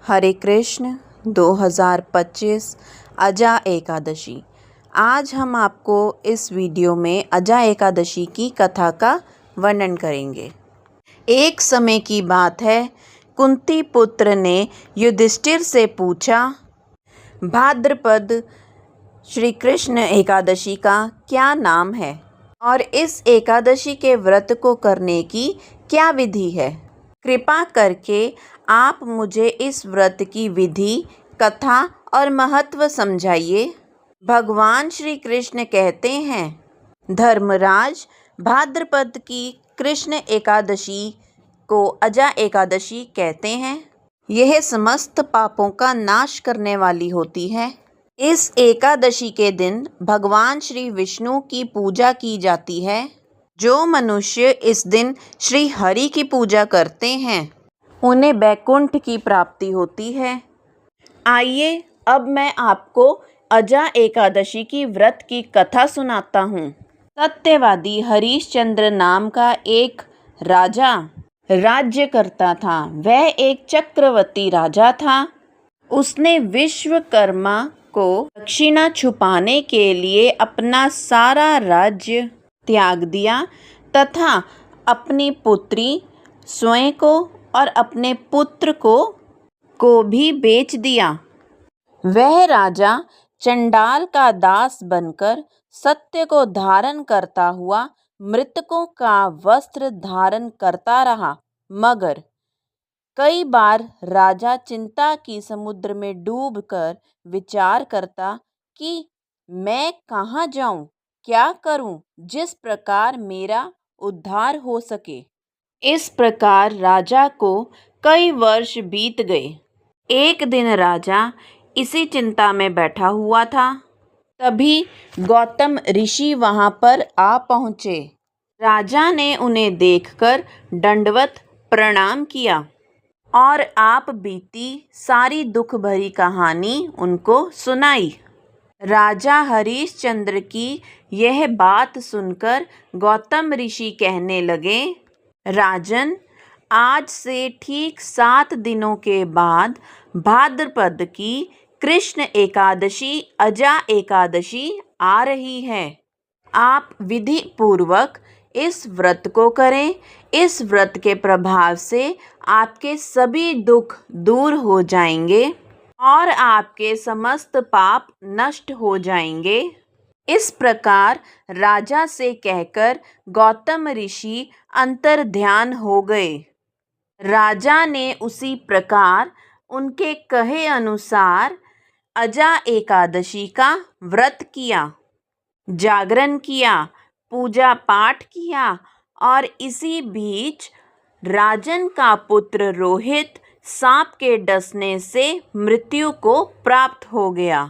हरे कृष्ण 2025 अजा एकादशी। आज हम आपको इस वीडियो में अजा एकादशी की कथा का वर्णन करेंगे। एक समय की बात है, कुंती पुत्र ने युधिष्ठिर से पूछा, भाद्रपद श्री कृष्ण एकादशी का क्या नाम है और इस एकादशी के व्रत को करने की क्या विधि है? कृपा करके आप मुझे इस व्रत की विधि, कथा और महत्व समझाइए। भगवान श्री कृष्ण कहते हैं, धर्मराज, भाद्रपद की कृष्ण एकादशी को अजा एकादशी कहते हैं। यह समस्त पापों का नाश करने वाली होती है। इस एकादशी के दिन भगवान श्री विष्णु की पूजा की जाती है। जो मनुष्य इस दिन श्री हरि की पूजा करते हैं उन्हें वैकुंठ की प्राप्ति होती है। आइए अब मैं आपको अजा एकादशी की व्रत की कथा सुनाता हूँ। सत्यवादी हरिश्चंद्र नाम का एक राजा राज्य करता था। वह एक चक्रवर्ती राजा था। उसने विश्वकर्मा को दक्षिणा छुपाने के लिए अपना सारा राज्य त्याग दिया तथा अपनी पुत्री स्वयं को और अपने पुत्र को भी बेच दिया। वह राजा चंडाल का दास बनकर सत्य को धारण करता हुआ मृतकों का वस्त्र धारण करता रहा। मगर कई बार राजा चिंता की समुद्र में डूबकर विचार करता कि मैं कहाँ जाऊं, क्या करूं, जिस प्रकार मेरा उद्धार हो सके। इस प्रकार राजा को कई वर्ष बीत गए। एक दिन राजा इसी चिंता में बैठा हुआ था। तभी गौतम ऋषि वहां पर आ पहुँचे। राजा ने उन्हें देखकर दंडवत प्रणाम किया और आप बीती सारी दुख भरी कहानी उनको सुनाई। राजा हरिश्चंद्र की यह बात सुनकर गौतम ऋषि कहने लगे, राजन, आज से ठीक 7 दिनों के बाद भाद्रपद की कृष्ण एकादशी अजा एकादशी आ रही है। आप विधि पूर्वक इस व्रत को करें। इस व्रत के प्रभाव से आपके सभी दुख दूर हो जाएंगे और आपके समस्त पाप नष्ट हो जाएंगे। इस प्रकार राजा से कहकर गौतम ऋषि अंतर्ध्यान हो गए। राजा ने उसी प्रकार उनके कहे अनुसार अजा एकादशी का व्रत किया, जागरण किया, पूजा पाठ किया और इसी बीच राजन का पुत्र रोहित सांप के डसने से मृत्यु को प्राप्त हो गया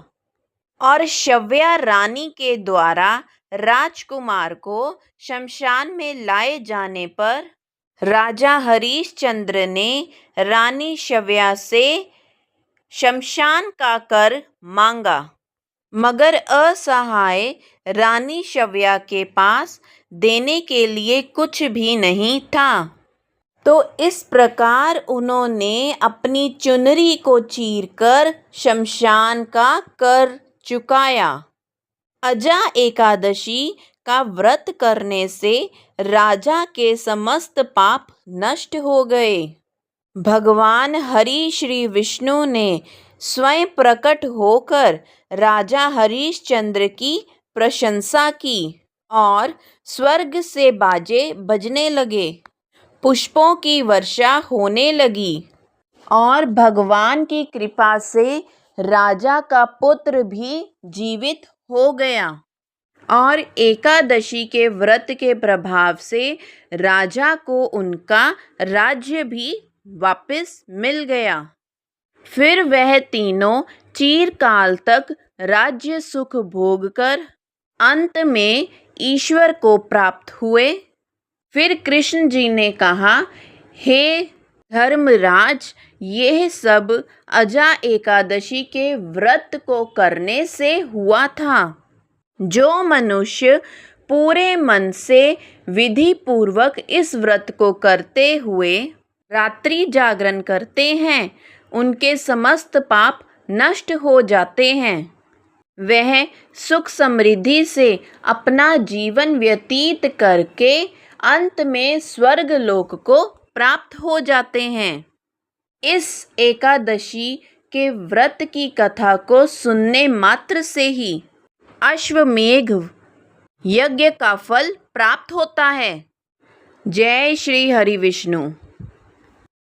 और शव्या रानी के द्वारा राजकुमार को शमशान में लाए जाने पर राजा हरिश्चंद्र ने रानी शव्या से शमशान का कर मांगा। मगर असहाय रानी शव्या के पास देने के लिए कुछ भी नहीं था। तो इस प्रकार उन्होंने अपनी चुनरी को चीरकर शमशान का कर चुकाया। अजा एकादशी का व्रत करने से राजा के समस्त पाप नष्ट हो गए। भगवान हरि श्री विष्णु ने स्वयं प्रकट होकर राजा हरिश्चंद्र की प्रशंसा की और स्वर्ग से बाजे बजने लगे, पुष्पों की वर्षा होने लगी और भगवान की कृपा से राजा का पुत्र भी जीवित हो गया और एकादशी के व्रत के प्रभाव से राजा को उनका राज्य भी वापस मिल गया। फिर वह तीनों चिरकाल तक राज्य सुख भोगकर अंत में ईश्वर को प्राप्त हुए। फिर कृष्ण जी ने कहा, हे धर्मराज, यह सब अजा एकादशी के व्रत को करने से हुआ था। जो मनुष्य पूरे मन से विधि पूर्वक इस व्रत को करते हुए रात्रि जागरण करते हैं उनके समस्त पाप नष्ट हो जाते हैं। वह सुख समृद्धि से अपना जीवन व्यतीत करके अंत में स्वर्ग लोक को प्राप्त हो जाते हैं। इस एकादशी के व्रत की कथा को सुनने मात्र से ही अश्वमेध यज्ञ का फल प्राप्त होता है। जय श्री हरि विष्णु।